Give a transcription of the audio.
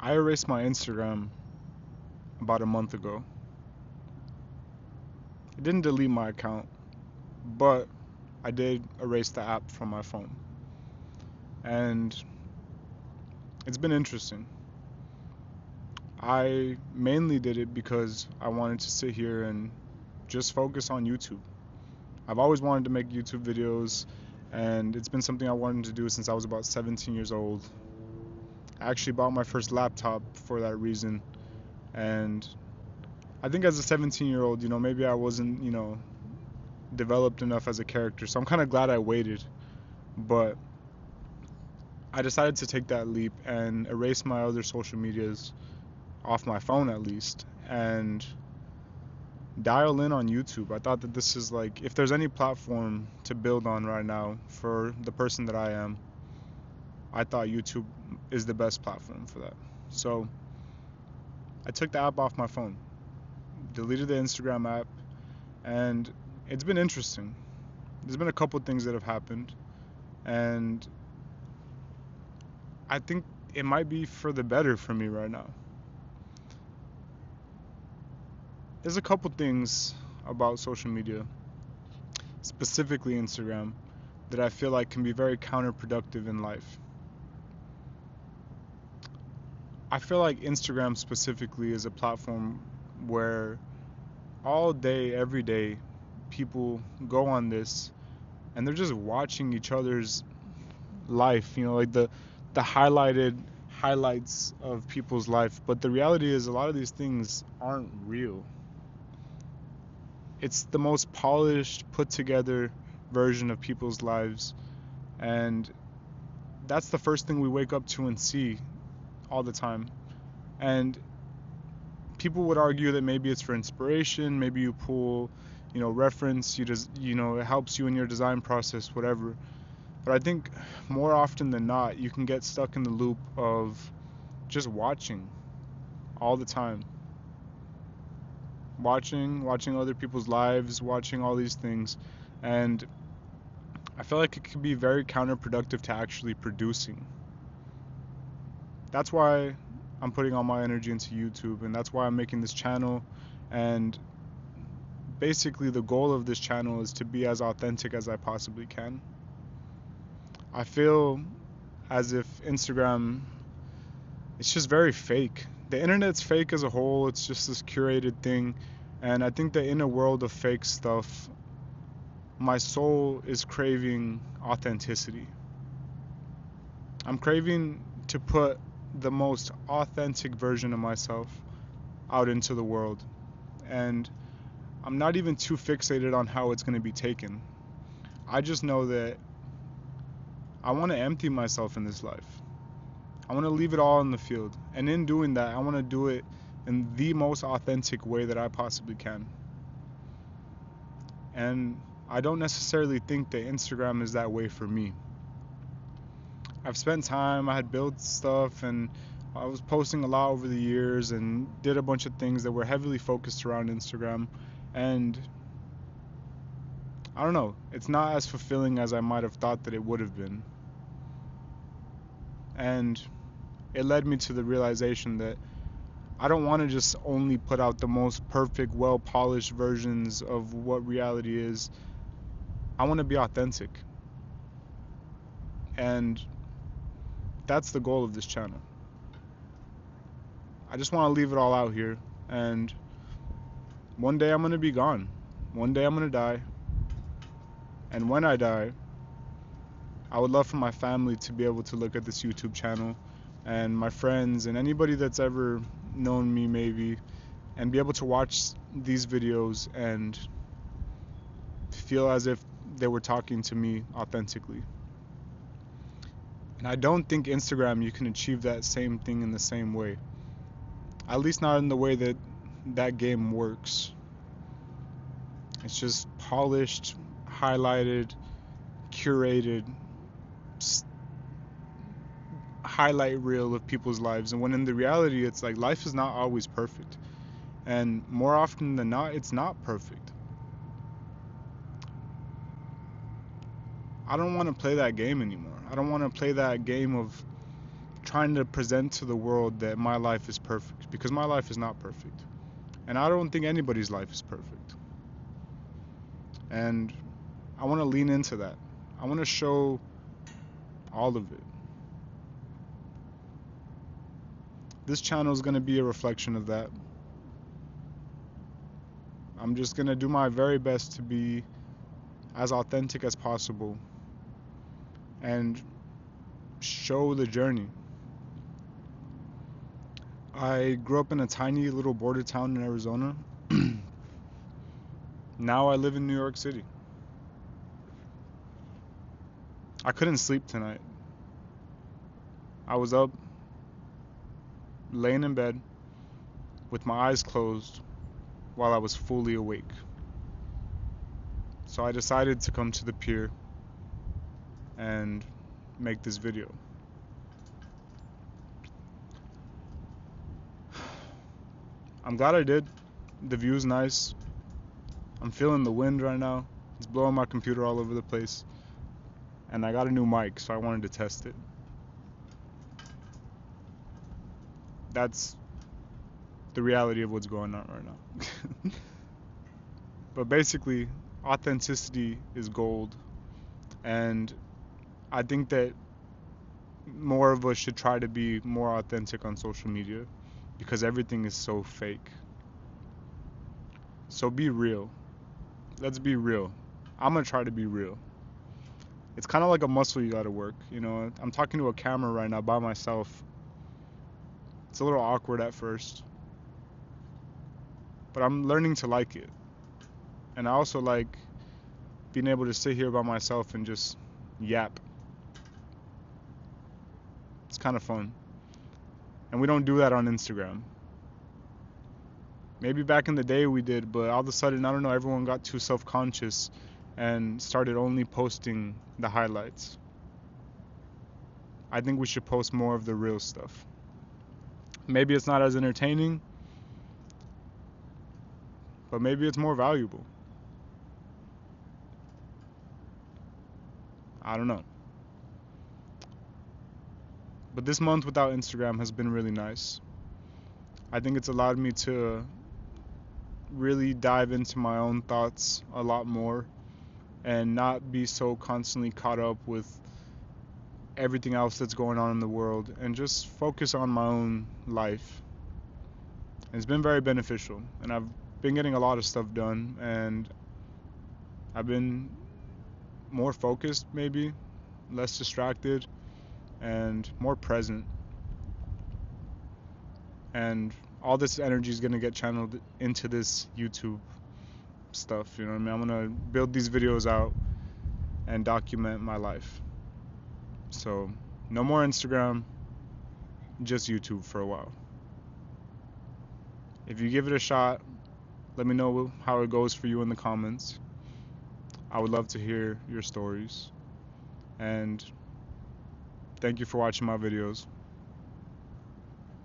I erased my Instagram about a month ago. I didn't delete my account, but I did erase the app from my phone. And it's been interesting. I mainly did it because I wanted to sit here and just focus on YouTube. I've always wanted to make YouTube videos, and it's been something I wanted to do since I was about 17 years old. I actually bought my first laptop for that reason, and I think as a 17-year-old, maybe I wasn't, developed enough as a character, so I'm kind of glad I waited. But I decided to take that leap and erase my other social medias off my phone at least, and dial in on YouTube. I thought that this is like, if there's any platform to build on right now for the person that I am, I thought YouTube is the best platform for that. So I took the app off my phone, deleted the Instagram app, and it's been interesting. There's been a couple things that have happened, and I think it might be for the better for me right now. There's a couple things about social media, specifically Instagram, that I feel like can be very counterproductive in life. I feel like Instagram specifically is a platform where all day, every day, people go on this and they're just watching each other's life, like the highlighted highlights of people's life. But the reality is a lot of these things aren't real. It's the most polished, put together version of people's lives, and that's the first thing we wake up to and see all the time. And people would argue that maybe it's for inspiration, maybe you pull, reference, you just, it helps you in your design process, whatever. But I think more often than not, you can get stuck in the loop of just watching all the time. Watching other people's lives, watching all these things. And I feel like it can be very counterproductive to actually producing. That's why I'm putting all my energy into YouTube, and that's why I'm making this channel. And basically the goal of this channel is to be as authentic as I possibly can. I feel as if Instagram, it's just very fake. The internet's fake as a whole. It's just this curated thing. And I think that in a world of fake stuff, my soul is craving authenticity. I'm craving to put the most authentic version of myself out into the world. And I'm not even too fixated on how it's going to be taken. I just know that I want to empty myself in this life. I want to leave it all in the field. And in doing that, I want to do it in the most authentic way that I possibly can. And I don't necessarily think that Instagram is that way for me. I've spent time, I had built stuff, and I was posting a lot over the years and did a bunch of things that were heavily focused around Instagram. And I don't know, it's not as fulfilling as I might have thought that it would have been. And it led me to the realization that I don't want to just only put out the most perfect, well-polished versions of what reality is. I want to be authentic. And that's the goal of this channel. I just want to leave it all out here. And one day I'm going to be gone. One day I'm going to die. And when I die, I would love for my family to be able to look at this YouTube channel, and my friends and anybody that's ever known me maybe, and be able to watch these videos and feel as if they were talking to me authentically. And I don't think Instagram, you can achieve that same thing in the same way. At least not in the way that that game works. It's just polished, highlighted, curated, highlight reel of people's lives. And when in the reality, it's like life is not always perfect. And more often than not, it's not perfect. I don't want to play that game anymore. I don't want to play that game of trying to present to the world that my life is perfect, because my life is not perfect. And I don't think anybody's life is perfect. And I want to lean into that. I want to show all of it. This channel is going to be a reflection of that. I'm just going to do my very best to be as authentic as possible and show the journey. I grew up in a tiny little border town in Arizona. Now I live in New York City. I couldn't sleep tonight. I was up, laying in bed, with my eyes closed, while I was fully awake. So I decided to come to the pier and make this video. I'm glad I did. The view's nice. I'm feeling the wind right now. It's blowing my computer all over the place. And I got a new mic, so I wanted to test it. That's the reality of what's going on right now. But basically, authenticity is gold. And I think that more of us should try to be more authentic on social media, because everything is so fake. So be real. Let's be real. I'm gonna try to be real. It's kind of like a muscle you gotta work. You know, I'm talking to a camera right now by myself. It's a little awkward at first, but I'm learning to like it. And I also like being able to sit here by myself and just yap. It's kind of fun. And we don't do that on Instagram. Maybe back in the day we did, but all of a sudden, I don't know, everyone got too self-conscious and started only posting the highlights. I think we should post more of the real stuff. Maybe it's not as entertaining, but maybe it's more valuable. I don't know. But this month without Instagram has been really nice. I think it's allowed me to really dive into my own thoughts a lot more and not be so constantly caught up with everything else that's going on in the world and just focus on my own life. And it's been very beneficial, and I've been getting a lot of stuff done, and I've been more focused, maybe less distracted and more present. And all this energy is going to get channeled into this YouTube stuff, you know what I mean? I'm going to build these videos out and document my life. So no more Instagram, just YouTube for a while. If you give it a shot, let me know how it goes for you in the comments. I would love to hear your stories. And thank you for watching my videos.